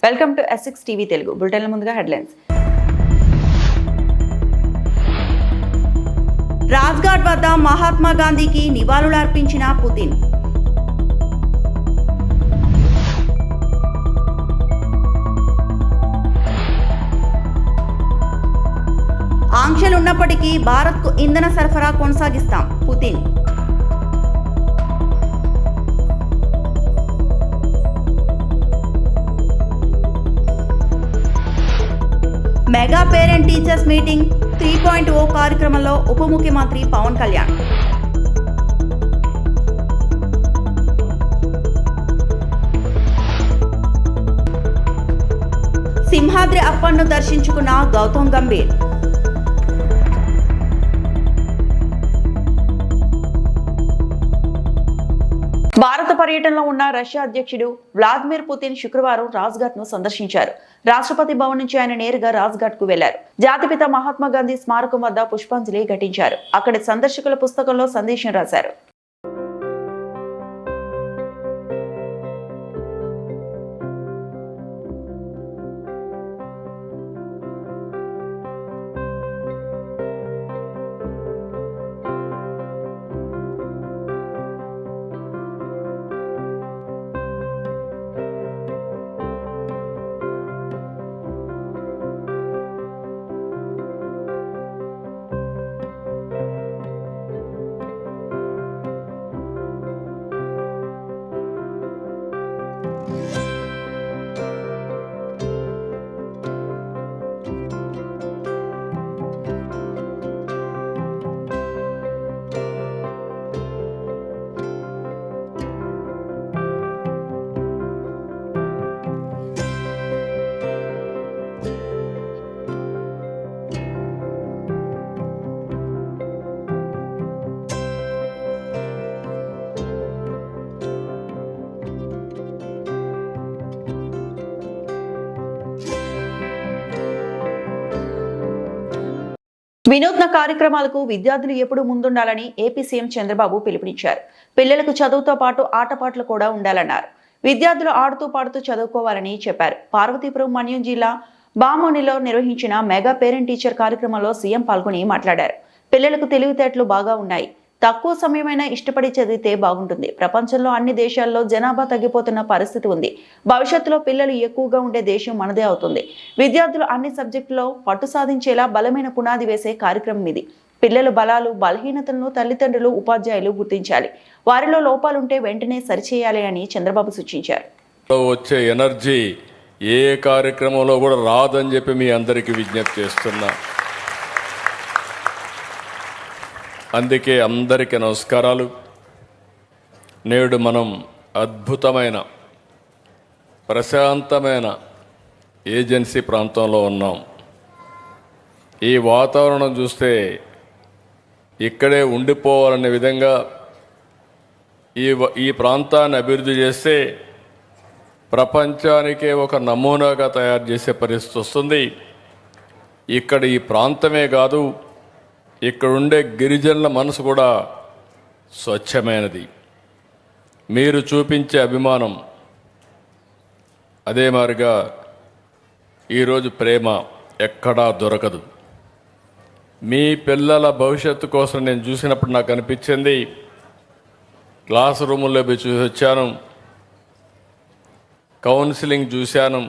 Welcome to S6 TV Telugu. బులెటిన్ల ముందుగా headlines. Rajghat వద్ద మహాత్మా గాంధీకి నివాళులు అర్పించిన పుతిన్. ఆంక్షలున్నప్పటికీ భారత్కు ఇంధన సరఫరా కొనసాగిస్తాం Putin. Mega parent teachers meeting 3.0 కార్యక్రమంలో ఉప ముఖ్యమంత్రి పవన్ కళ్యాణ్. సింహాద్రి అప్పన్ను దర్శించుకున్న గౌతమ్ గంభీర్. భారత పర్యటనలో ఉన్న రష్యా అధ్యక్షుడు వ్లాదిమిర్ పుతిన్ శుక్రవారం రాజ్ఘాట్ ను సందర్శించారు. రాష్ట్రపతి భవన్ నుంచి ఆయన నేరుగా రాజ్ఘాట్ కు వెళ్లారు. జాతిపిత మహాత్మా గాంధీ స్మారకం వద్ద పుష్పాంజలి ఘటించారు. అక్కడి సందర్శకుల పుస్తకంలో సందేశం రాశారు. వినూత్న కార్యక్రమాలకు విద్యార్థులు ఎప్పుడు ముందుండాలని ఏపీ సీఎం చంద్రబాబు పిలుపునిచ్చారు. పిల్లలకు చదువుతో పాటు ఆటపాటలు కూడా ఉండాలన్నారు. విద్యార్థులు ఆడుతూ పాడుతూ చదువుకోవాలని చెప్పారు. పార్వతీపురం మన్యం జిల్లా బామోనిలో నిర్వహించిన మెగా పేరెంట్ టీచర్ కార్యక్రమంలో సీఎం పాల్గొని మాట్లాడారు. పిల్లలకు తెలివితేటలు బాగా ఉన్నాయి. తక్కువ సమయమైనా ఇష్టపడి చదివితే బాగుంటుంది. ప్రపంచంలో అన్ని దేశాల్లో జనాభా తగ్గిపోతున్న పరిస్థితి ఉంది. భవిష్యత్తులో పిల్లలు ఎక్కువగా ఉండే దేశం మనదే అవుతుంది. విద్యార్థులు అన్ని సబ్జెక్టులో పట్టు సాధించేలా బలమైన పునాది వేసే కార్యక్రమం ఇది. పిల్లల బలాలు బలహీనతలను తల్లిదండ్రులు ఉపాధ్యాయులు గుర్తించాలి. వారిలో లోపాలుంటే వెంటనే సరిచేయాలి అని చంద్రబాబు సూచించారు. వచ్చే ఎనర్జీ ఏ కార్యక్రమంలో కూడా రాదని చెప్పి మీ అందరికీ విజ్ఞప్తి చేస్తున్నా. అందుకే అందరికీ నమస్కారాలు. నేడు మనం అద్భుతమైన ప్రశాంతమైన ఏజెన్సీ ప్రాంతంలో ఉన్నాం. ఈ వాతావరణం చూస్తే ఇక్కడే ఉండిపోవాలనే విధంగా ఈ ప్రాంతాన్ని అభివృద్ధి చేస్తే ప్రపంచానికే ఒక నమూనాగా తయారు చేసే పరిస్థితి వస్తుంది. ఇక్కడ ఈ ప్రాంతమే కాదు, ఇక్కడ ఉండే గిరిజనుల మనసు కూడా స్వచ్ఛమైనది. మీరు చూపించే అభిమానం అదే మాదిరిగా ఈరోజు ప్రేమ ఎక్కడా దొరకదు. మీ పిల్లల భవిష్యత్తు కోసం నేను చూసినప్పుడు నాకు అనిపించింది, క్లాస్ రూముల్లో పోయి చూసి వచ్చాను, కౌన్సిలింగ్ చూశాను.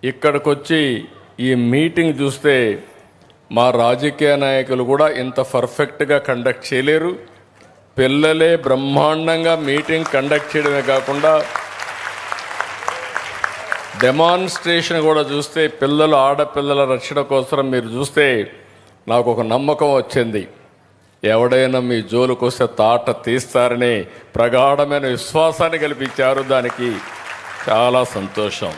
ఇక్కడికి వచ్చి ఈ మీటింగ్ చూస్తే మా రాజకీయ నాయకులు కూడా ఇంత పర్ఫెక్ట్గా కండక్ట్ చేయలేరు. పిల్లలే బ్రహ్మాండంగా మీటింగ్ కండక్ట్ చేయడమే కాకుండా డెమాన్స్ట్రేషన్ కూడా చూస్తే పిల్లలు ఆడపిల్లల రక్షణ కోసం మీరు చూస్తే నాకు ఒక నమ్మకం వచ్చింది. ఎవడైనా మీ జోలుకు వస్తే తాట తీస్తారని ప్రగాఢమైన విశ్వాసాన్ని కల్పించారు. దానికి చాలా సంతోషం.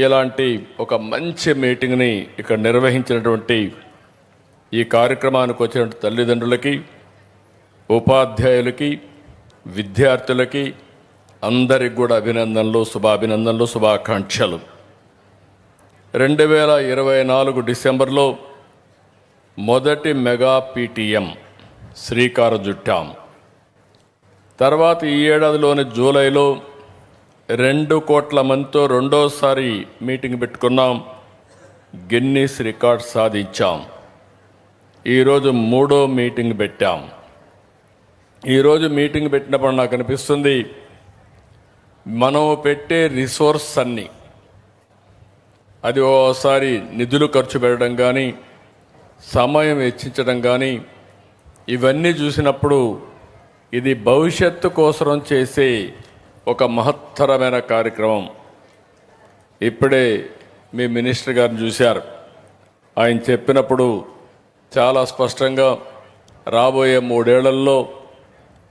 ఇలాంటి ఒక మంచి మీటింగ్ని ఇక్కడ నిర్వహించినటువంటి ఈ కార్యక్రమానికి వచ్చిన తల్లిదండ్రులకి, ఉపాధ్యాయులకి, విద్యార్థులకి అందరికి కూడా అభినందనలు, శుభాభినందనలు, శుభాకాంక్షలు. 2024 డిసెంబర్లో మొదటి మెగా పీటీఎం శ్రీకారం చుట్టాం. తర్వాత ఈ ఏడాదిలోని జూలైలో 2 కోట్ల మందితో రెండోసారి మీటింగ్ పెట్టుకున్నాం. గిన్నీస్ రికార్డ్ సాధించాం. ఈరోజు 3వ మీటింగ్ పెట్టాం. ఈరోజు మీటింగ్ పెట్టినప్పుడు నాకు అనిపిస్తుంది, మనం పెట్టే రిసోర్స్ అన్నీ, అది ఓసారి నిధులు ఖర్చు పెట్టడం కానీ, సమయం వెచ్చించడం కానీ, ఇవన్నీ చూసినప్పుడు ఇది భవిష్యత్తు కోసం చేసే ఒక మహత్తరమైన కార్యక్రమం. ఇప్పుడే మీ మినిస్టర్ గారిని చూశారు. ఆయన చెప్పినప్పుడు చాలా స్పష్టంగా రాబోయే 3 ఏళ్లలో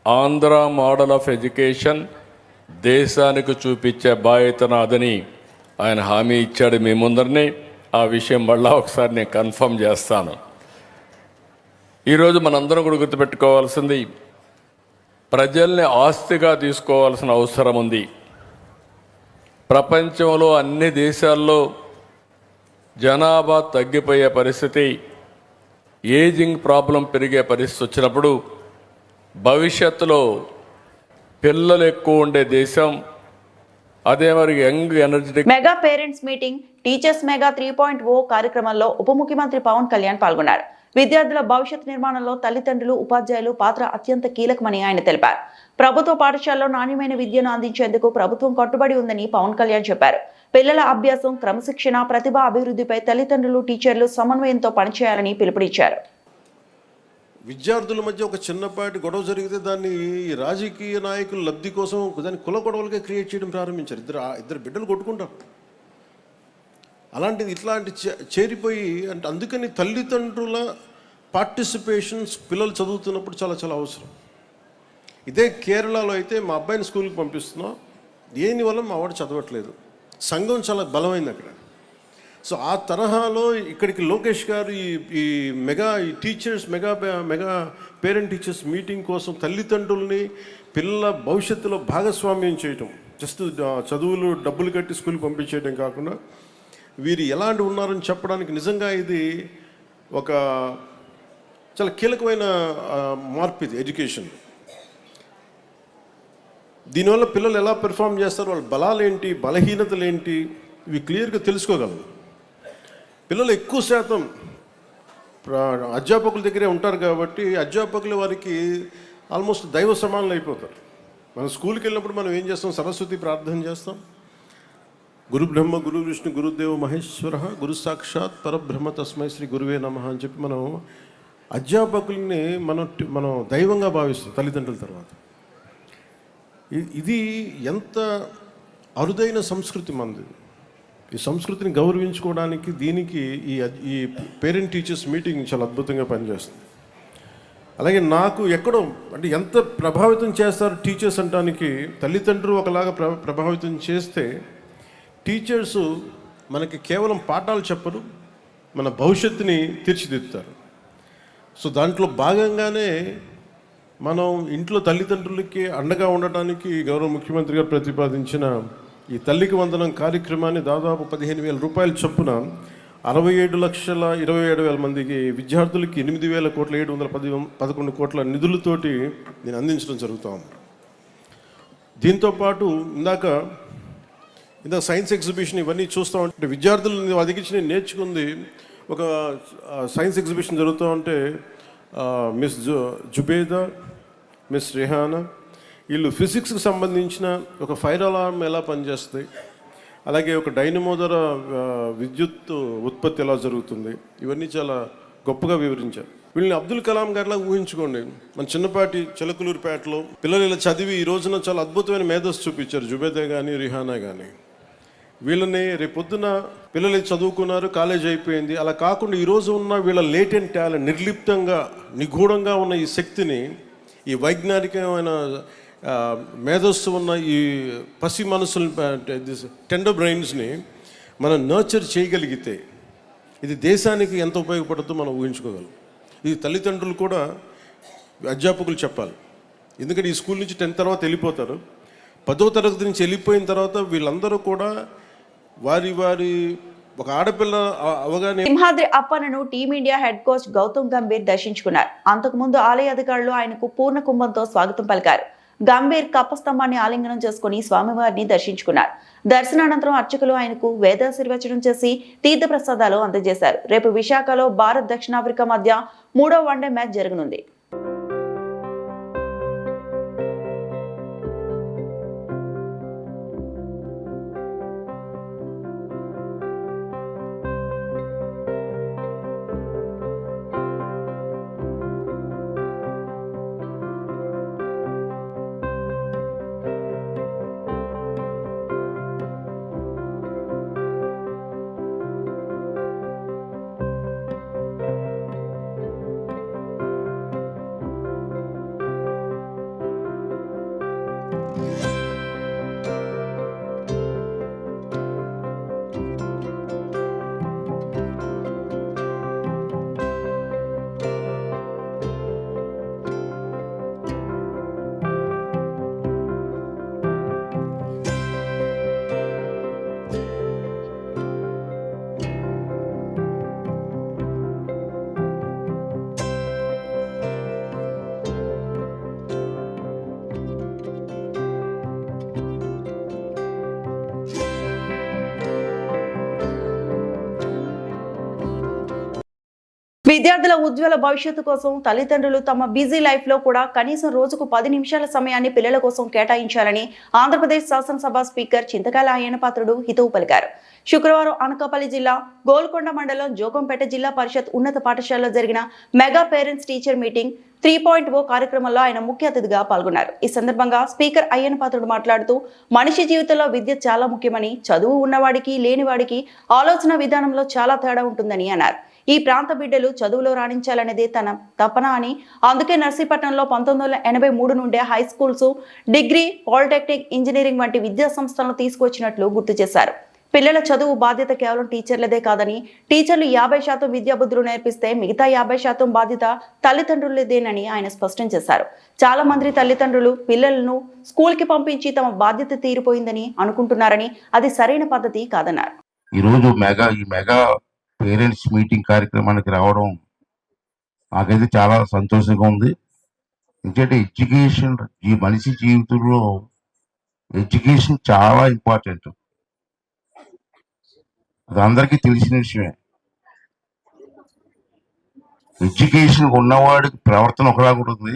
ఆంధ్ర మోడల్ ఆఫ్ ఎడ్యుకేషన్ దేశానికి చూపించే బాధ్యత నాదని ఆయన హామీ ఇచ్చాడు మీ ముందరనే. ఆ విషయం మళ్ళా ఒకసారి నేను కన్ఫర్మ్ చేస్తాను. ఈరోజు మనందరం కూడా గుర్తుపెట్టుకోవాల్సింది, ప్రజల్ని ఆస్తిగా తీసుకోవాల్సిన అవసరం ఉంది. ప్రపంచంలో అన్ని దేశాల్లో జనాభా తగ్గిపోయే పరిస్థితి, ఏజింగ్ ప్రాబ్లం పెరిగే పరిస్థితి వచ్చినప్పుడు భవిష్యత్తులో పిల్లలు ఎక్కువ ఉండే దేశం, అదే మరి young energetic. Mega parents meeting teachers mega 3.0 కార్యక్రమంలో ఉప ముఖ్యమంత్రి పవన్ కళ్యాణ్ పాల్గొన్నారు. విద్యార్థుల భవిష్యత్ నిర్మాణంలో తల్లిదండ్రులు, ఉపాధ్యాయులు పాత్ర అత్యంత కీలకమని ఆయన తెలిపారు. ప్రభుత్వ పాఠశాలలో నాణ్యమైన విద్యను అందించేందుకు ప్రభుత్వం కట్టుబడి ఉందని పవన్ కళ్యాణ్ చెప్పారు. పిల్లల అభ్యాసం, క్రమశిక్షణ, ప్రతిభ అభివృద్ధిపై తల్లిదండ్రులు, టీచర్లు సమన్వయంతో పనిచేయాలని పిలుపునిచ్చారు. విద్యార్థుల మధ్య ఒక చిన్నపాటి గొడవ జరిగితే దాన్ని రాజకీయ నాయకుల లబ్ధి కోసం దాన్ని కుల గొడవలుగా క్రియేట్ చేయడం ప్రారంభించారు. ఇద్దరు బిడ్డలు కొట్టుకుంటారు. అలాంటిది ఇట్లాంటి చేరిపోయి, అంటే అందుకని తల్లిదండ్రుల పార్టిసిపేషన్స్ పిల్లలు చదువుతున్నప్పుడు చాలా చాలా అవసరం. ఇదే కేరళలో అయితే మా అబ్బాయిని స్కూల్కి పంపిస్తున్నాం, దేనివల్ల మా వాడు చదవట్లేదు. సంఘం చాలా బలమైంది అక్కడ. సో ఆ తరహాలో ఇక్కడికి లోకేష్ గారు ఈ teachers mega parent teachers meeting కోసం తల్లిదండ్రుల్ని పిల్లల భవిష్యత్తులో భాగస్వామ్యం చేయటం, జస్ట్ చదువులు డబ్బులు కట్టి స్కూల్కి పంపించేయడం కాకుండా వీరు ఎలాంటి ఉన్నారని చెప్పడానికి నిజంగా ఇది ఒక చాలా కీలకమైన మార్పు. ఇది ఎడ్యుకేషన్. దీనివల్ల పిల్లలు ఎలా పెర్ఫామ్ చేస్తారు, వాళ్ళ బలాలు ఏంటి, బలహీనతలు ఏంటి, ఇవి క్లియర్గా తెలుసుకోగలరు. పిల్లలు ఎక్కువ శాతం అధ్యాపకుల దగ్గరే ఉంటారు కాబట్టి అధ్యాపకులు వారికి ఆల్మోస్ట్ దైవ సమానులు అయిపోతారు. మనం స్కూల్కి వెళ్ళినప్పుడు మనం ఏం చేస్తాం, సరస్వతి ప్రార్థన చేస్తాం, గురు బ్రహ్మ గురు విష్ణు గురుదేవ మహేశ్వర గురు సాక్షాత్ పరబ్రహ్మ తస్మై శ్రీ గురువే నమః అని చెప్పి మనం అధ్యాపకుల్ని మనం దైవంగా భావిస్తాం తల్లిదండ్రుల తర్వాత. ఇది ఎంత అరుదైన సంస్కృతి మనది. ఈ సంస్కృతిని గౌరవించుకోవడానికి దీనికి ఈ పేరెంట్ టీచర్స్ మీటింగ్ చాలా అద్భుతంగా పనిచేస్తుంది. అలాగే నాకు ఎక్కడో అంటే ఎంత ప్రభావితం చేస్తారు టీచర్స్ అంటానికి, తల్లిదండ్రులు ఒకలాగా ప్రభావితం చేస్తే టీచర్సు మనకి కేవలం పాఠాలు చెప్పరు, మన భవిష్యత్తుని తీర్చిదిద్దుతారు. సో దాంట్లో భాగంగానే మనం ఇంట్లో తల్లిదండ్రులకి అండగా ఉండటానికి గౌరవ ముఖ్యమంత్రి గారు ప్రతిపాదించిన ఈ తల్లికి వందనం కార్యక్రమాన్ని దాదాపు 15,000 రూపాయల చొప్పున 67,27,000 మందికి విద్యార్థులకి 8,711 కోట్ల నిధులతోటి నేను అందించడం జరుగుతూ ఉంది. దీంతోపాటు ఇందాక సైన్స్ ఎగ్జిబిషన్ ఇవన్నీ చూస్తూ ఉంటే విద్యార్థులు అదిగించి నేను నేర్చుకుంది, ఒక సైన్స్ ఎగ్జిబిషన్ జరుగుతూ ఉంటే మిస్ జుబేదా, మిస్ రిహానా వీళ్ళు ఫిజిక్స్కి సంబంధించిన ఒక ఫైర్ అలారం ఎలా పనిచేస్తుంది, అలాగే ఒక డైనమో ద్వారా విద్యుత్ ఉత్పత్తి ఎలా జరుగుతుంది, ఇవన్నీ చాలా గొప్పగా వివరించారు. వీళ్ళని అబ్దుల్ కలాం గారిలా ఊహించుకోండి. మన చిన్నపాటి చిలకలూరుపేటలో పిల్లలు ఇలా చదివి ఈ రోజున చాలా అద్భుతమైన మేధస్సు చూపించారు, జుబేదా కానీ రిహానా కానీ. వీళ్ళని రేపొద్దున పిల్లలు చదువుకున్నారు, కాలేజ్ అయిపోయింది, అలా కాకుండా ఈరోజు ఉన్న వీళ్ళ లేటెంట్ టాలెంట్, నిర్లిప్తంగా నిగూఢంగా ఉన్న ఈ శక్తిని, ఈ వైజ్ఞానికమైన మేధస్సు ఉన్న ఈ పసి మనసులు, టెండర్ బ్రెయిన్స్ని మనం నర్చర్ చేయగలిగితే ఇది దేశానికి ఎంత ఉపయోగపడుతుందో మనం ఊహించుకోగలం. ఇది తల్లిదండ్రులు కూడా అధ్యాపకులు చెప్పాలి. ఎందుకంటే ఈ స్కూల్ నుంచి 10th తర్వాత వెళ్ళిపోతారు. 10వ తరగతి నుంచి వెళ్ళిపోయిన తర్వాత వీళ్ళందరూ కూడా వారి ఒక ఆడపిల్ల అవగానే. సింహాద్రి అప్పన్నను team India head coach Gautam Gambhir దర్శించుకున్నారు. అంతకుముందు ఆలయ అధికారులు ఆయనకు పూర్ణ కుంభంతో స్వాగతం పలికారు. గంభీర్ కప్పస్తంభాన్ని ఆలింగనం చేసుకుని స్వామివారిని దర్శించుకున్నారు. దర్శనానంతరం అర్చకులు ఆయనకు వేదాశీర్వచనం చేసి తీర్థప్రసాదాలు అందజేశారు. రేపు విశాఖలో భారత్ దక్షిణాఫ్రికా మధ్య 3వ వన్డే మ్యాచ్ జరగనుంది. విద్యార్థుల ఉజ్వల భవిష్యత్తు కోసం తల్లిదండ్రులు తమ బిజీ లైఫ్ లో కూడా కనీసం రోజుకు 10 నిమిషాల సమయాన్ని పిల్లల కోసం కేటాయించాలని ఆంధ్రప్రదేశ్ శాసనసభ స్పీకర్ చింతకాయల అయ్యన్నపాత్రుడు హితవు పలికారు. శుక్రవారం అనకాపల్లి జిల్లా గోల్కొండ మండలం జోగంపేట జిల్లా పరిషత్ ఉన్నత పాఠశాలలో జరిగిన మెగా పేరెంట్స్ టీచర్ మీటింగ్ 3.0 కార్యక్రమంలో ఆయన ముఖ్య అతిథిగా పాల్గొన్నారు. ఈ సందర్భంగా స్పీకర్ అయ్యన్నపాత్రుడు మాట్లాడుతూ మనిషి జీవితంలో విద్య చాలా ముఖ్యమని, చదువు ఉన్నవాడికి లేనివాడికి ఆలోచన విధానంలో చాలా తేడా ఉంటుందని అన్నారు. ఈ ప్రాంత బిడ్డలు చదువులో రాణించాలనేదే తన తపన అని, అందుకే నర్సీపట్నంలో 1983 నుండే high schools, degree, polytechnic, engineering వంటి విద్యా సంస్థలను తీసుకొచ్చినట్లు గుర్తు చేశారు. పిల్లల చదువు బాధ్యత కేవలం టీచర్లదే కాదని, టీచర్లు 50% విద్యాబుద్ధులు నేర్పిస్తే మిగతా 50% బాధ్యత తల్లిదండ్రులదేనని ఆయన స్పష్టం చేశారు. చాలా మంది తల్లిదండ్రులు పిల్లలను స్కూల్కి పంపించి తమ బాధ్యత తీరిపోయిందని అనుకుంటున్నారని, అది సరైన పద్ధతి కాదన్నారు. ఈరోజు మెగా పేరెంట్స్ మీటింగ్ కార్యక్రమానికి రావడం నాకైతే చాలా సంతోషంగా ఉంది. ఎందుకంటే ఎడ్యుకేషన్, ఈ మనిషి జీవితంలో ఎడ్యుకేషన్ చాలా ఇంపార్టెంట్. అది అందరికీ తెలిసిన విషయమే. ఎడ్యుకేషన్ ఉన్నవాడికి ప్రవర్తన ఒకలాగా ఉంటుంది,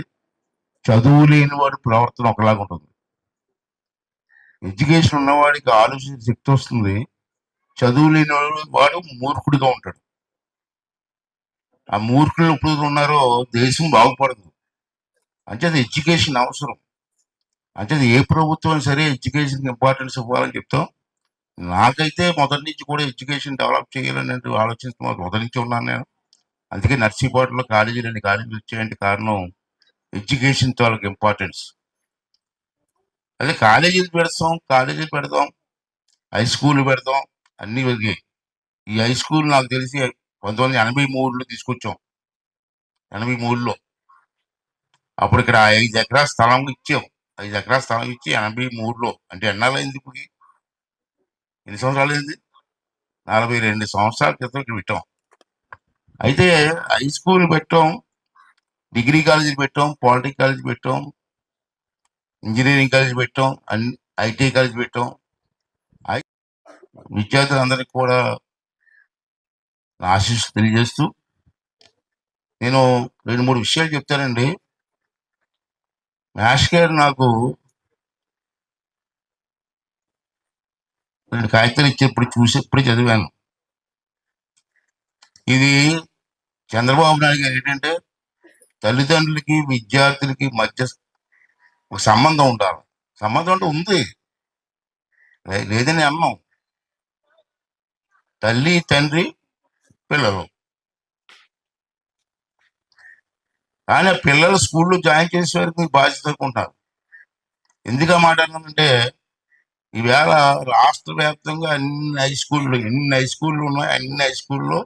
చదువు లేని వాడి ప్రవర్తన ఒకలాగా ఉంటుంది. ఎడ్యుకేషన్ ఉన్నవాడికి ఆలోచించే శక్తి వస్తుంది, చదువు లేని వాడు మూర్ఖుడిగా ఉంటాడు. ఆ మూర్ఖులు ఎప్పుడు ఉన్నారో దేశం బాగుపడదు. అంటే అది ఎడ్యుకేషన్ అవసరం. అంటే అది ఏ ప్రభుత్వం సరే ఎడ్యుకేషన్కి ఇంపార్టెన్స్ ఇవ్వాలని చెప్తాం. నాకైతే మొదటి నుంచి కూడా ఎడ్యుకేషన్ డెవలప్ చేయాలని ఆలోచిస్తూ మొదటి నుంచి ఉన్నాను నేను. అందుకే నర్సీపట్నంలో కాలేజీలు వచ్చాయంటే కారణం ఎడ్యుకేషన్ వాళ్ళకి ఇంపార్టెన్స్. అదే కాలేజీలు పెడతాం, హై స్కూల్ పెడతాం, అన్నీ వెలిగాయి. ఈ హై స్కూల్ నాకు తెలిసి 1983లో తీసుకొచ్చాం. 83లో అప్పుడు ఇక్కడ 5 ఎకరాల స్థలం ఇచ్చాం. 5 ఎకరాల స్థలం ఇచ్చి 83లో, అంటే ఎన్నాళ్ళైంది ఇప్పుడు? ఎన్ని సంవత్సరాలు అయింది? 42 సంవత్సరాల క్రితం ఇక్కడ పెట్టాం. అయితే హై స్కూల్ పెట్టాం, డిగ్రీ కాలేజీ పెట్టాం, పాలిటెక్నిక్ కాలేజీ పెట్టాం, ఇంజనీరింగ్ కాలేజీ పెట్టాం, ఐటీ కాలేజీ పెట్టాం. విద్యార్థులందరికీ కూడా ఆశీస్సు తెలియజేస్తూ నేను 2-3 విషయాలు చెప్తానండి. మ్యాథ్స్ గారు నాకు 2 కాగితాలు ఇచ్చేప్పుడు ఇప్పుడే చదివాను. ఇది చంద్రబాబు నాయుడు గారు ఏంటంటే తల్లిదండ్రులకి విద్యార్థులకి మధ్య ఒక సంబంధం ఉండాలి. సంబంధం అంటే ఉంది, లేదని అన్నాం. తల్లి, తండ్రి, పిల్లలు. కానీ పిల్లలు స్కూల్లో జాయిన్ చేసే వరకు బాధ్యత ఉంటారు. ఎందుకు మాట్లాడినామంటే ఈవేళ రాష్ట్ర వ్యాప్తంగా ఎన్ని హై స్కూళ్ళు ఉన్నాయి, అన్ని హై స్కూల్లో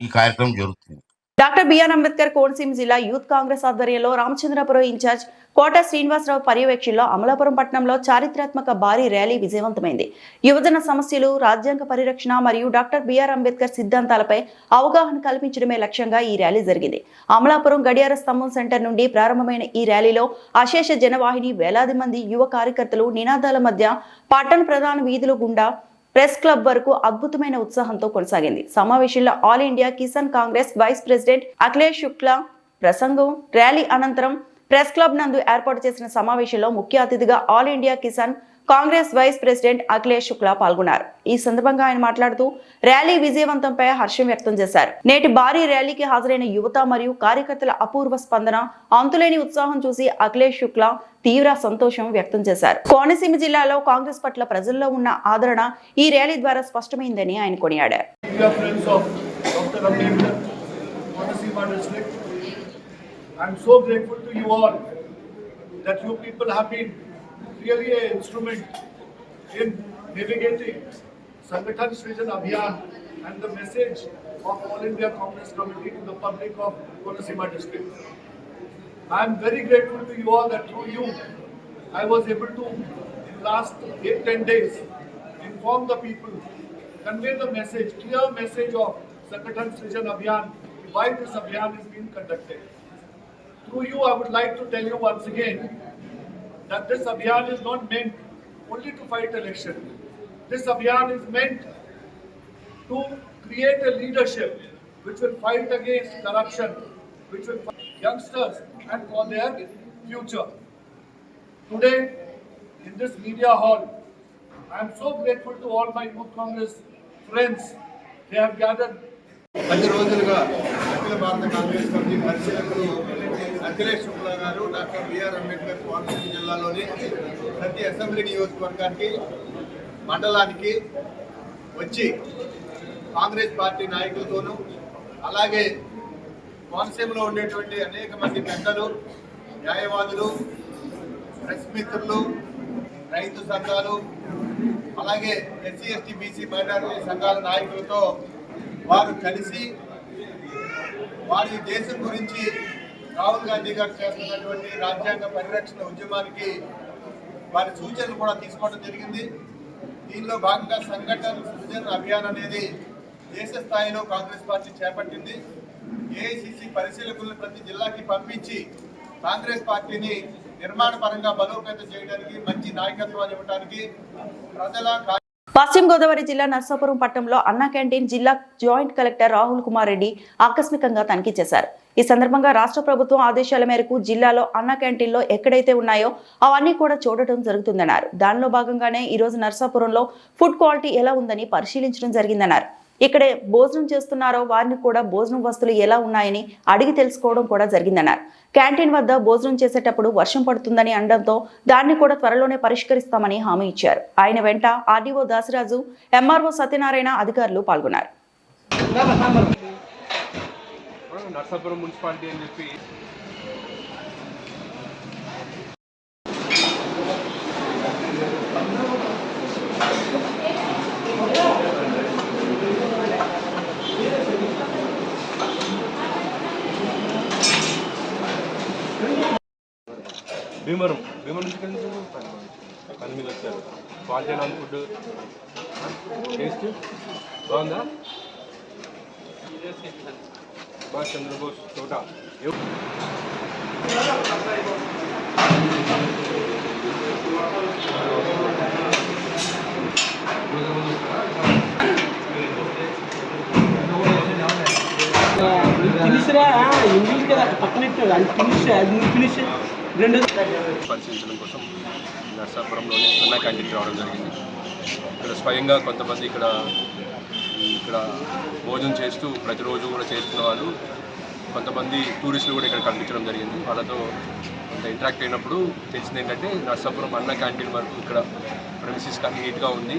ఈ కార్యక్రమం జరుగుతుంది. డాక్టర్ బిఆర్ అంబేద్కర్ కోనసీమ జిల్లా యూత్ కాంగ్రెస్ ఆధ్వర్యంలో రామచంద్రపురం ఇన్ఛార్జ్ కోట శ్రీనివాసరావు పర్యవేక్షణలో అమలాపురం పట్టణంలో చారిత్రాత్మక భారీ ర్యాలీ విజయవంతమైంది. యువజన సమస్యలు, రాజ్యాంగ పరిరక్షణ మరియు డాక్టర్ బిఆర్ అంబేద్కర్ సిద్ధాంతాలపై అవగాహన కల్పించడమే లక్ష్యంగా ఈ ర్యాలీ జరిగింది. అమలాపురం గడియార స్తంభం సెంటర్ నుండి ప్రారంభమైన ఈ ర్యాలీలో అశేష జనవాహిని, వేలాది మంది యువ కార్యకర్తలు నినాదాల మధ్య పట్టణ ప్రధాన వీధుల గుండా ప్రెస్ క్లబ్ వరకు అద్భుతమైన ఉత్సాహంతో కొనసాగింది. సమావేశంలో all India Kisan Congress vice president Akhilesh Shukla ప్రసంగం. ర్యాలీ అనంతరం ప్రెస్ క్లబ్ నందు ఏర్పాటు చేసిన సమావేశంలో ముఖ్య అతిథిగా all India Kisan Congress vice president Akhilesh Shukla పాల్గొన్నారు. ఈ సందర్భంగా ఆయన మాట్లాడుతూ ర్యాలీ విజయవంతంపై హర్షం వ్యక్తం చేశారు. నేటి భారీ ర్యాలీకి హాజరైన యువత మరియు కార్యకర్తల అపూర్వ స్పందన, అంతులేని ఉత్సాహం చూసి అఖిలేష్ శుక్లా తీవ్ర సంతోషం వ్యక్తం చేశారు. కోనసీమ జిల్లాలో కాంగ్రెస్ పట్ల ప్రజల్లో ఉన్న ఆదరణ ఈ ర్యాలీ ద్వారా స్పష్టమైందని ఆయన కొనియాడారు. I'm so grateful to you all that you people have been really an instrument in navigating Sangathan Srijan Abhiyan and the message of All India Congress Committee to the public of Konaseema district. I am very grateful to you all that through you I was able to in last 8-10 days inform the people, convey the message, clear message of Sangathan Srijan Abhiyan, why this Abhiyan is being conducted. Through you, I would like to tell you once again that this Abhiyan is not meant only to fight election. This Abhiyan is meant to create a leadership which will fight against corruption, which will fight youngsters and for their future. Today, in this media hall, I am so grateful to all my Youth Congress friends. They have gathered. 10 రోజులుగా అఖిల భారత Congress committee పరిశీలకులు అఖిలేష్ శుక్లా గారు doctor BR Ambedkar Konaseema జిల్లాలోని ప్రతి assembly నియోజకవర్గానికి, మండలానికి వచ్చి Congress party నాయకులతోనూ అలాగే కోనసీమలో ఉండేటువంటి అనేక మంది పెద్దలు, న్యాయవాదులు, ప్రెస్ మిత్రులు, రైతు సంఘాలు, అలాగే ఎస్సీ ఎస్టీ బీసీ మైనారిటీ సంఘాల నాయకులతో వారు కలిసి వారి దేశం గురించి రాహుల్ గాంధీ గారు చేస్తున్నటువంటి రాజ్యాంగ పరిరక్షణ ఉద్యమానికి వారి సూచనలు కూడా తీసుకోవడం జరిగింది. దీనిలో భాగంగా సంఘటన సృజన్ అభియాన్ అనేది దేశ స్థాయిలో కాంగ్రెస్ పార్టీ చేపట్టింది. ఏఐసిసి పరిశీలకులను ప్రతి జిల్లాకి పంపించి కాంగ్రెస్ పార్టీని నిర్మాణ పరంగా బలోపేతం చేయడానికి, మంచి నాయకత్వాన్ని ఇవ్వడానికి ప్రజల పశ్చిమ గోదావరి జిల్లా నర్సాపురం పట్టణంలో అన్నా క్యాంటీన్ జిల్లా జాయింట్ కలెక్టర్ రాహుల్ కుమార్ రెడ్డి ఆకస్మికంగా తనిఖీ చేశారు. ఈ సందర్భంగా రాష్ట్ర ప్రభుత్వం ఆదేశాల మేరకు జిల్లాలో అన్నా క్యాంటీన్లో ఎక్కడైతే ఉన్నాయో అవన్నీ కూడా చూడటం జరుగుతుందన్నారు. దానిలో భాగంగానే ఈ రోజు నర్సాపురంలో ఫుడ్ క్వాలిటీ ఎలా ఉందని పరిశీలించడం జరిగిందన్నారు. ఇక్కడే భోజనం చేస్తున్నారో వారిని కూడా భోజనం వస్తువులు ఎలా ఉన్నాయని అడిగి తెలుసుకోవడం కూడా జరిగిందన్నారు. క్యాంటీన్ వద్ద భోజనం చేసేటప్పుడు వర్షం పడుతుందని అనడంతో దాన్ని కూడా త్వరలోనే పరిష్కరిస్తామని హామీ ఇచ్చారు. ఆయన వెంట ఆర్డీఓ దాసరాజు, ఎంఆర్ఓ సత్యనారాయణ అధికారులు పాల్గొన్నారు. నర్సాపురం మున్సిపాలిటీ అని చెప్పి భీమవరం నుంచి పని మీద వచ్చారు. క్వాలిటీ నాన్ ఫుడ్ టేస్ట్ బాగుందా? సుభాష్ చంద్రబోస్ తోట పరిశీలించడం కోసం నర్సాపురంలోని అన్నా క్యాంటీన్కి రావడం జరిగింది. ఇక్కడ స్వయంగా కొంతమంది ఇక్కడ భోజనం చేస్తూ ప్రతిరోజు కూడా చేస్తున్న వాళ్ళు, కొంతమంది టూరిస్టులు కూడా ఇక్కడ కనిపించడం జరిగింది. వాళ్ళతో ఇంటరాక్ట్ అయినప్పుడు తెలిసింది ఏంటంటే నర్సాపురం అన్నా క్యాంటీన్ వరకు ఇక్కడ ప్రెమిసిస్ కానీ నీట్గా ఉంది,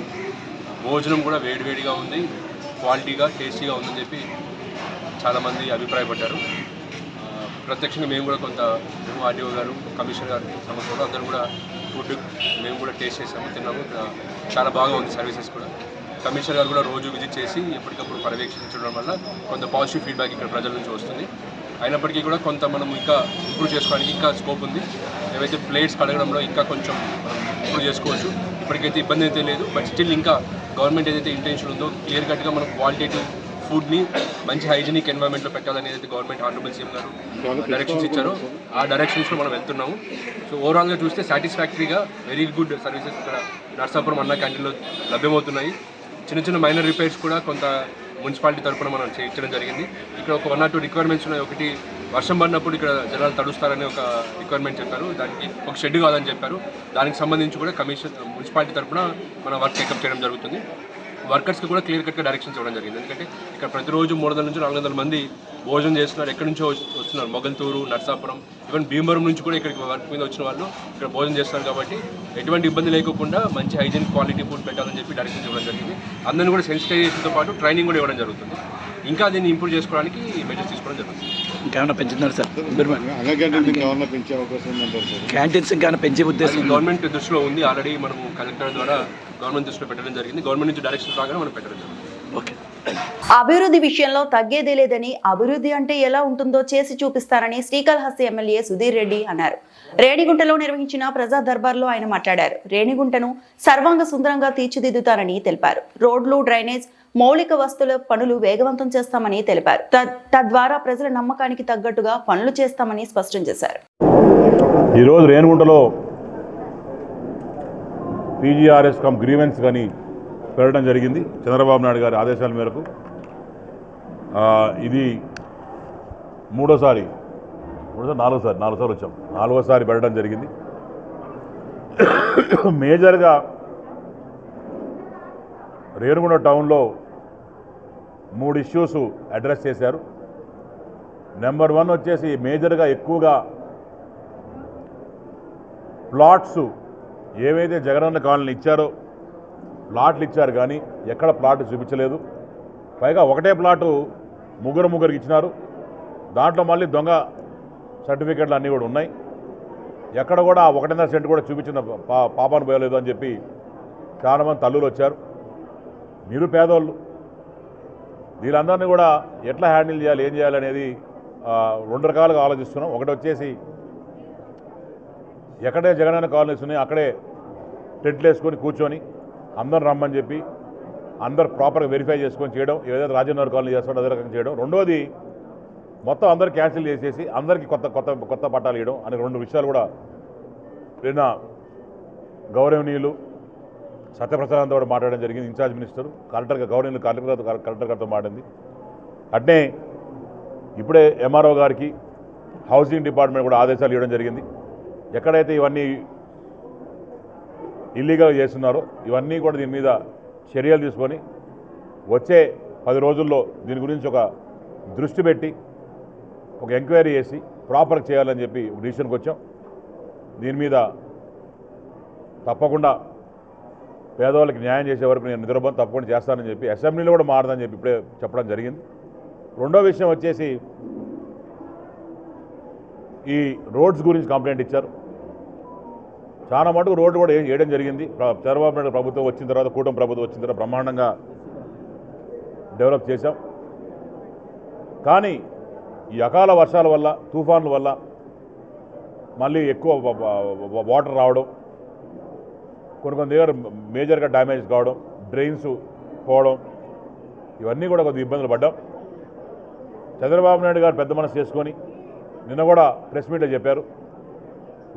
భోజనం కూడా వేడివేడిగా ఉంది, క్వాలిటీగా టేస్టీగా ఉందని చెప్పి చాలామంది అభిప్రాయపడ్డారు. ప్రత్యక్షంగా మేము కూడా కొంత ఆర్డీఓ గారు, కమిషనర్ గారు సమస్యలు అందరూ కూడా ఫుడ్ మేము కూడా టేస్ట్ చేసాము, తిన్నాము. చాలా బాగా ఉంది సర్వీసెస్ కూడా. కమిషనర్ గారు కూడా రోజు విజిట్ చేసి ఎప్పటికప్పుడు పర్యవేక్షించడం వల్ల కొంత పాజిటివ్ ఫీడ్బ్యాక్ ఇక్కడ ప్రజల నుంచి వస్తుంది. అయినప్పటికీ కూడా కొంత మనం ఇంకా ఇంప్రూవ్ చేసుకోవడానికి ఇంకా స్కోప్ ఉంది. ఏవైతే ప్లేట్స్ కడగడంలో ఇంకా కొంచెం ఇంప్రూవ్ చేసుకోవచ్చు. ఇప్పటికైతే ఇబ్బంది అయితే లేదు. బట్ స్టిల్ ఇంకా గవర్నమెంట్ ఏదైతే ఇంటెన్షన్ ఉందో క్లియర్ కట్గా మనం క్వాలిటేటివ్ ఫుడ్ని మంచి హైజీనిక్ ఎన్వైరన్మెంట్లో పెట్టాలని ఏదైతే గవర్నమెంట్ ఆనరబుల్ సీఎం గారు డైరెక్షన్స్ ఇచ్చారో ఆ డైరెక్షన్స్లో మనం వెళ్తున్నాము. సో ఓవరాల్గా చూస్తే సాటిస్ఫాక్టరీగా వెరీ గుడ్ సర్వీసెస్ ఇక్కడ నర్సాపురం అన్న క్యాంటీన్లో లభ్యమవుతున్నాయి. చిన్న చిన్న మైనర్ రిపేర్స్ కూడా కొంత మున్సిపాలిటీ తరఫున మనం చేయించడం జరిగింది. ఇక్కడ ఒక 1 or 2 రిక్వైర్మెంట్స్ ఉన్నాయి. ఒకటి వర్షం పడినప్పుడు ఇక్కడ జనాలు తడుస్తారని ఒక రిక్వైర్మెంట్ చెప్పారు. దానికి ఒక షెడ్ కాదని చెప్పారు. దానికి సంబంధించి కూడా మున్సిపాలిటీ తరఫున మన వర్క్ టేకప్ చేయడం జరుగుతుంది. వర్కర్స్కి కూడా క్లియర్ కట్గా డైరెక్షన్స్ ఇవ్వడం జరిగింది. ఎందుకంటే ఇక్కడ ప్రతిరోజు 300 నుంచి 400 మంది భోజనం చేస్తున్నారు. ఎక్కడి నుంచో వస్తున్నారు. మొగల్తూరు, నర్సాపురం, ఈవెన్ భీమవరం నుంచి కూడా ఇక్కడికి వర్క్ మీద వచ్చిన వాళ్ళు ఇక్కడ భోజనం చేస్తున్నారు. కాబట్టి ఎటువంటి ఇబ్బంది లేకుండా మంచి హైజీన్ క్వాలిటీ ఫుడ్ పెట్టాలని చెప్పి డైరెక్షన్స్ ఇవ్వడం జరిగింది. అందరినీ కూడా సెన్సిటైజేషన్తో పాటు ట్రైనింగ్ కూడా ఇవ్వడం జరుగుతుంది. ఇంకా దీన్ని ఇంప్రూవ్ చేసుకోవడానికి మెజర్స్ తీసుకోవడం జరుగుతుంది. ఇంకేమైనా పెంచుతున్నారు సార్? క్యాంటీన్స్ ఇంకా పెంచే ఉద్దేశం గవర్నమెంట్ దృష్టిలో ఉంది. ఆల్రెడీ మనం కలెక్టర్ ద్వారా గవర్నమెంట్ దృష్టిలో పెట్టడం జరిగింది. గవర్నమెంట్ నుంచి డైరెక్షన్ రాగానే మనం పెట్టడం జరిగింది. ఓకే. అభివృద్ధి విషయంలో తగ్గేదే లేదని, అభివృద్ధి అంటే ఎలా ఉంటుందో చేసి చూపిస్తారని శ్రీకాళహస్తి ఎమ్మెల్యే సుధీర్ రెడ్డి అన్నారు. రేణిగుంటలో నిర్వహించిన ప్రజా దర్బార్లో ఆయన మాట్లాడారు. రేణిగుంటను సర్వాంగ సుందరంగా తీర్చిదిద్దుతారని తెలిపారు. రోడ్లు, డ్రైనేజ్, మౌలిక వస్తువుల పనులు వేగవంతం చేస్తామని తెలిపారు. తద్వారా ప్రజల నమ్మకానికి తగ్గట్టుగా పనులు చేస్తామని స్పష్టం చేశారు. ఈరోజు రేణిగుంటలో పీజీఆర్ఎస్ కమ్ గ్రీవెన్స్ కానీ పెట్టడం జరిగింది. చంద్రబాబు నాయుడు గారి ఆదేశాల మేరకు ఇది నాలుగోసారి వచ్చాం. 4వసారి పెట్టడం జరిగింది. మేజర్గా రేణిగుంట టౌన్లో 3 ఇష్యూస్ అడ్రస్ చేశారు. నెంబర్ 1 వచ్చేసి మేజర్గా ఎక్కువగా ప్లాట్స్ ఏవైతే జగనన్న కాలనీ ఇచ్చారో ప్లాట్లు ఇచ్చారు, కానీ ఎక్కడ ప్లాట్ చూపించలేదు. పైగా ఒకటే ప్లాటు ముగ్గురికి ఇచ్చినారు. దాంట్లో మళ్ళీ దొంగ సర్టిఫికెట్లు అన్నీ కూడా ఉన్నాయి. ఎక్కడ కూడా 1.5 సెంట్ కూడా చూపించిన పాపాను పోయలేదు అని చెప్పి చాలామంది తల్లులు వచ్చారు. మీరు పేదోళ్ళు, వీళ్ళందరినీ కూడా ఎట్లా హ్యాండిల్ చేయాలి, ఏం చేయాలి అనేది 2 రకాలుగా ఆలోచిస్తున్నాం. ఒకటి వచ్చేసి ఎక్కడే జగనన్న కాలనీస్ ఉన్నాయి అక్కడే టెంట్లు వేసుకొని కూర్చొని అందరు రమ్మని చెప్పి అందరు ప్రాపర్గా వెరిఫై చేసుకొని చేయడం, ఏదైతే రాజేంద్ర కాలనీ చేస్తాడో అదే రకంగా చేయడం. రెండోది మొత్తం అందరు క్యాన్సిల్ చేసేసి అందరికీ కొత్త పట్టాలు ఇవ్వడం అనే 2 విషయాలు కూడా నిన్న గౌరవనీయులు సత్యప్రసాద్ కూడా మాట్లాడడం జరిగింది. ఇన్ఛార్జ్ మినిస్టర్ గవర్నమెంట్ కలెక్టర్ గారితో మాట్లాడింది. అట్నే ఇప్పుడే ఎంఆర్ఓ గారికి హౌసింగ్ డిపార్ట్మెంట్ కూడా ఆదేశాలు ఇవ్వడం జరిగింది. ఎక్కడైతే ఇవన్నీ ఇల్లీగల్ చేస్తున్నారో ఇవన్నీ కూడా దీని మీద చర్యలు తీసుకొని వచ్చే 10 రోజుల్లో దీని గురించి ఒక దృష్టి పెట్టి ఒక ఎంక్వైరీ చేసి ప్రాపర్గా చేయాలని చెప్పి ఒక డిసిషన్కి వచ్చాం. దీని మీద తప్పకుండా పేదవాళ్ళకి న్యాయం చేసే వరకు నేను నిద్రపోను, తప్పకుండా చేస్తానని చెప్పి అసెంబ్లీలో కూడా మారదని చెప్పి ఇప్పుడే చెప్పడం జరిగింది. రెండో విషయం వచ్చేసి ఈ రోడ్స్ గురించి కంప్లైంట్ ఇచ్చారు. చాలా మటుకు రోడ్డు కూడా వేయడం జరిగింది. చంద్రబాబు నాయుడు ప్రభుత్వం వచ్చిన తర్వాత, కూటమి ప్రభుత్వం వచ్చిన తర్వాత బ్రహ్మాండంగా డెవలప్ చేశాం. కానీ ఈ అకాల వర్షాల వల్ల, తుఫాన్ల వల్ల మళ్ళీ ఎక్కువ వాటర్ రావడం, కొన్ని దగ్గర మేజర్గా డ్యామేజ్ కావడం, డ్రైన్స్ పోవడం, ఇవన్నీ కూడా కొద్దిగా ఇబ్బందులు పడ్డాం. చంద్రబాబు నాయుడు గారు పెద్ద మనసు చేసుకొని నిన్న కూడా ప్రెస్ మీట్లో చెప్పారు,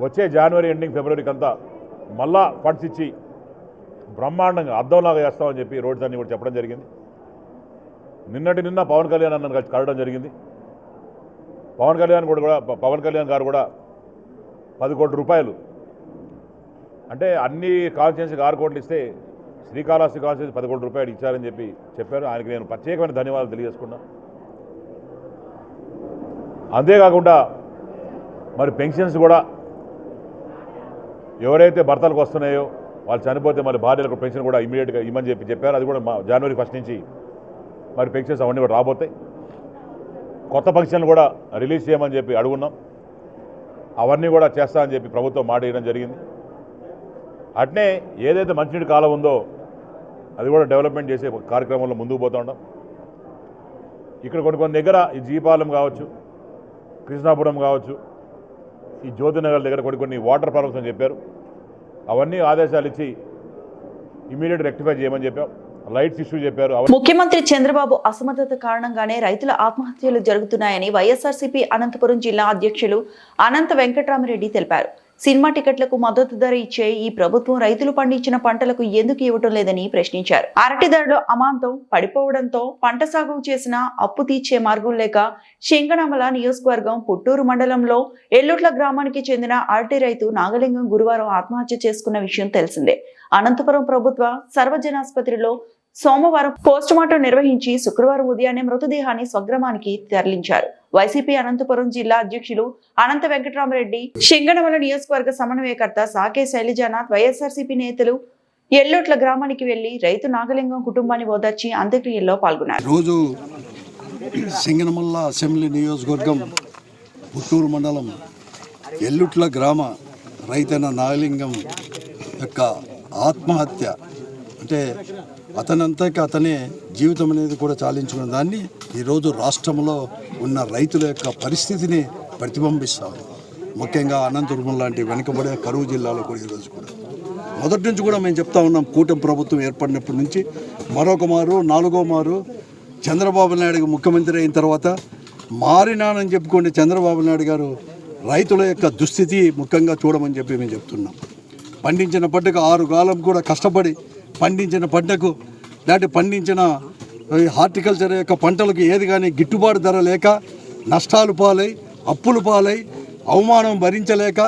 వచ్చే జనవరి ఎండింగ్ ఫిబ్రవరికి అంతా మళ్ళా ఫండ్స్ ఇచ్చి బ్రహ్మాండంగా అద్దంలాగా చేస్తామని చెప్పి రోడ్స్ అన్నీ కూడా చెప్పడం జరిగింది. నిన్న పవన్ కళ్యాణ్ అన్నను కలవడం జరిగింది. పవన్ కళ్యాణ్ గారు కూడా 10 కోట్ల రూపాయలు, అంటే అన్ని కాన్స్టిట్యున్సీకి 6 కోట్లు ఇస్తే శ్రీకాళహస్తి కాన్స్టిట్యున్సీ 10 కోట్ల రూపాయలు ఇచ్చారని చెప్పి చెప్పారు. ఆయనకి నేను ప్రత్యేకమైన ధన్యవాదాలు తెలియజేసుకున్నా. అంతేకాకుండా మరి పెన్షన్స్ కూడా ఎవరైతే భర్తలకు వస్తున్నాయో వాళ్ళు చనిపోతే మరి భార్యలకు పెన్షన్ కూడా ఇమీడియట్గా ఇవ్వమని చెప్పారు. అది కూడా జనవరి 1 నుంచి మరి పెన్షన్స్ అవన్నీ కూడా రాబోతాయి. కొత్త పెన్షన్లు కూడా రిలీజ్ చేయమని చెప్పి అడుగున్నాం. అవన్నీ కూడా చేస్తామని చెప్పి ప్రభుత్వం మాట ఇవ్వడం జరిగింది. అట్నే ఏదైతే మంచినీటి కాలం ఉందో అది కూడా డెవలప్మెంట్ చేసే కార్యక్రమంలో ముందుకు పోతూ ఉంటాం. ఇక్కడ కొన్ని దగ్గర ఈ జీపాలెం కావచ్చు, కృష్ణాపురం కావచ్చు, ఈ జ్యోతినగర్ దగ్గర కొన్ని వాటర్ ప్రాబ్లమ్స్ అని చెప్పారు. అవన్నీ ఆదేశాలు ఇచ్చి ఇమీడియట్ రెక్టిఫై చేయమని చెప్పాం. లైట్స్ ఇష్యూ చెప్పారు. ముఖ్యమంత్రి చంద్రబాబు అసమర్థత కారణంగానే రైతుల ఆత్మహత్యలు జరుగుతున్నాయని వైఎస్ఆర్సీపీ అనంతపురం జిల్లా అధ్యక్షులు అనంత వెంకట్రామిరెడ్డి తెలిపారు. సినిమా టికెట్లకు మద్దతు ధర ఇచ్చే ఈ ప్రభుత్వం రైతులు పండించిన పంటలకు ఎందుకు ఇవ్వటం లేదని ప్రశ్నించారు. అరటి ధరలు అమాంతం పడిపోవడంతో పంట సాగు చేసిన అప్పు తీర్చే మార్గం లేక శంకనమల నియోజకవర్గం పుట్టూరు మండలంలో ఎల్లుట్ల గ్రామానికి చెందిన అరటి రైతు నాగలింగం గురువారం ఆత్మహత్య చేసుకున్న విషయం తెలిసిందే. అనంతపురం ప్రభుత్వ సర్వజనాసుపత్రిలో సోమవారం పోస్టుమార్టం నిర్వహించి శుక్రవారం ఉదయాన్నే మృతదేహాన్ని స్వగ్రామానికి తరలించారు. వైసీపీ అనంతపురం జిల్లా అధ్యక్షులు అనంత వెంకటరామరెడ్డి, శంగనమల నియోజకవర్గ సమన్వయకర్త సాకే శైలజానాథ్, వైఎస్ఆర్సీపీ నేతలు ఎల్లోట్ల గ్రామానికి వెళ్లి రైతు నాగలింగం కుటుంబాన్ని ఓదార్చి అంత్యక్రియల్లో పాల్గొన్నారు. రోజు సింగనమల్ల అసెంబ్లీ నియోజకవర్గం పుట్టూరు మండలం ఎల్లుట్ల గ్రామ రైతైన నాగలింగం యొక్క ఆత్మహత్య అంటే అతనే జీవితం అనేది కూడా చాలించుకున్న దాన్ని ఈరోజు రాష్ట్రంలో ఉన్న రైతుల యొక్క పరిస్థితిని ప్రతిబింబిస్తారు. ముఖ్యంగా అనంతపురం లాంటి వెనుకబడే కరువు జిల్లాలో కూడా ఈరోజు కూడా మొదటి నుంచి కూడా మేము చెప్తా ఉన్నాం. కూటమి ప్రభుత్వం ఏర్పడినప్పటి నుంచి మరొక మారు 4వ మారు చంద్రబాబు నాయుడు ముఖ్యమంత్రి అయిన తర్వాత మారినానని చెప్పుకోండి చంద్రబాబు నాయుడు గారు రైతుల యొక్క దుస్థితి ముఖ్యంగా చూడమని చెప్పి మేము చెప్తున్నాం. పండించిన పంటకు 6 కాలం కూడా కష్టపడి పండించిన పంటకు దాటి పండించిన హార్టికల్చర్ యొక్క పంటలకు ఏది కానీ గిట్టుబాటు ధర లేక నష్టాలు పాలై అప్పులు పాలై అవమానం భరించలేక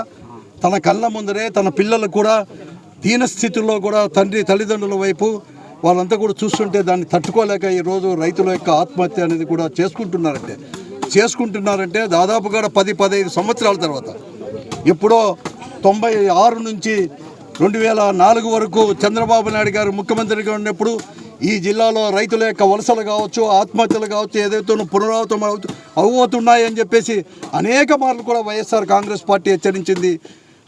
తన కళ్ళ ముందరే తన పిల్లలు కూడా దీనస్థితుల్లో కూడా తల్లిదండ్రుల వైపు వాళ్ళంతా కూడా చూస్తుంటే దాన్ని తట్టుకోలేక ఈరోజు రైతుల యొక్క ఆత్మహత్య అనేది కూడా చేసుకుంటున్నారంటే దాదాపుగా 10-15 సంవత్సరాల తర్వాత ఎప్పుడో 96 నుంచి 2004 వరకు చంద్రబాబు నాయుడు గారు ముఖ్యమంత్రిగా ఉన్నప్పుడు ఈ జిల్లాలో రైతుల యొక్క వలసలు కావచ్చు, ఆత్మహత్యలు కావచ్చు, ఏదైతే పునరావృతం అవుతున్నాయని చెప్పేసి అనేక మార్లు కూడా వైఎస్ఆర్ కాంగ్రెస్ పార్టీ హెచ్చరించింది.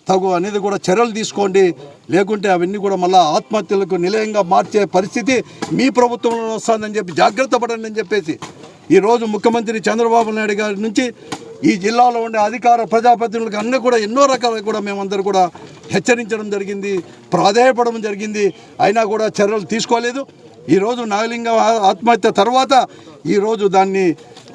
తగు అనేది కూడా చర్యలు తీసుకోండి, లేకుంటే అవన్నీ కూడా మళ్ళీ ఆత్మహత్యలకు నిలయంగా మార్చే పరిస్థితి మీ ప్రభుత్వంలో వస్తుందని చెప్పి జాగ్రత్త పడండి అని చెప్పేసి ఈరోజు ముఖ్యమంత్రి చంద్రబాబు నాయుడు గారి నుంచి ఈ జిల్లాలో ఉండే అధికార ప్రజాప్రతినిధులకు అన్నీ కూడా ఎన్నో రకాలుగా కూడా మేమందరూ కూడా హెచ్చరించడం జరిగింది, ప్రాధేయపడడం జరిగింది. అయినా కూడా చర్యలు తీసుకోలేదు. ఈరోజు నాగలింగం ఆత్మహత్య తర్వాత ఈరోజు దాన్ని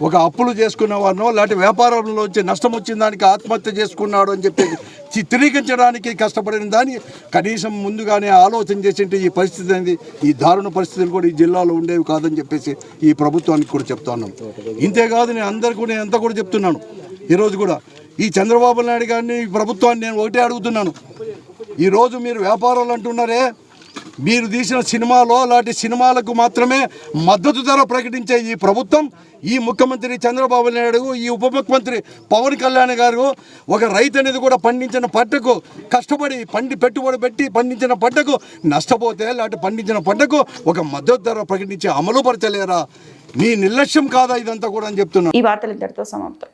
ఒక అప్పులు చేసుకున్న వారినో లేకపోతే వ్యాపారంలో వచ్చి నష్టం వచ్చిన దానికి ఆత్మహత్య చేసుకున్నాడు అని చెప్పేసి చిత్రీకరించడానికి కష్టపడిన దాన్ని కనీసం ముందుగానే ఆలోచన చేసింటే ఈ పరిస్థితి అనేది ఈ దారుణ పరిస్థితులు కూడా ఈ జిల్లాలో ఉండేవి కాదని చెప్పేసి ఈ ప్రభుత్వానికి కూడా చెప్తున్నాను. ఇంతేకాదు నేను అందరికీ నేను ఎంత కూడా చెప్తున్నాను. ఈరోజు కూడా ఈ చంద్రబాబు నాయుడు గారిని ఈ ప్రభుత్వాన్ని నేను ఒకటే అడుగుతున్నాను. ఈరోజు మీరు వ్యాపారాలు అంటున్నారే, మీరు తీసిన సినిమాలో లాంటి సినిమాలకు మాత్రమే మద్దతు ధర ప్రకటించే ఈ ప్రభుత్వం, ఈ ముఖ్యమంత్రి చంద్రబాబు నాయుడు, ఈ ఉప ముఖ్యమంత్రి పవన్ కళ్యాణ్ గారు ఒక రైతు అనేది కూడా పండించిన పంటకు కష్టపడి పెట్టుబడి పెట్టి పండించిన పంటకు నష్టపోతే లాంటి పండించిన పంటకు ఒక మద్దతు ధర ప్రకటించి అమలు పరచలేరా? మీ నిర్లక్ష్యం కాదా ఇదంతా కూడా అని చెప్తున్నా. ఈ వార్తలు ఇంతటితో సమాప్తం.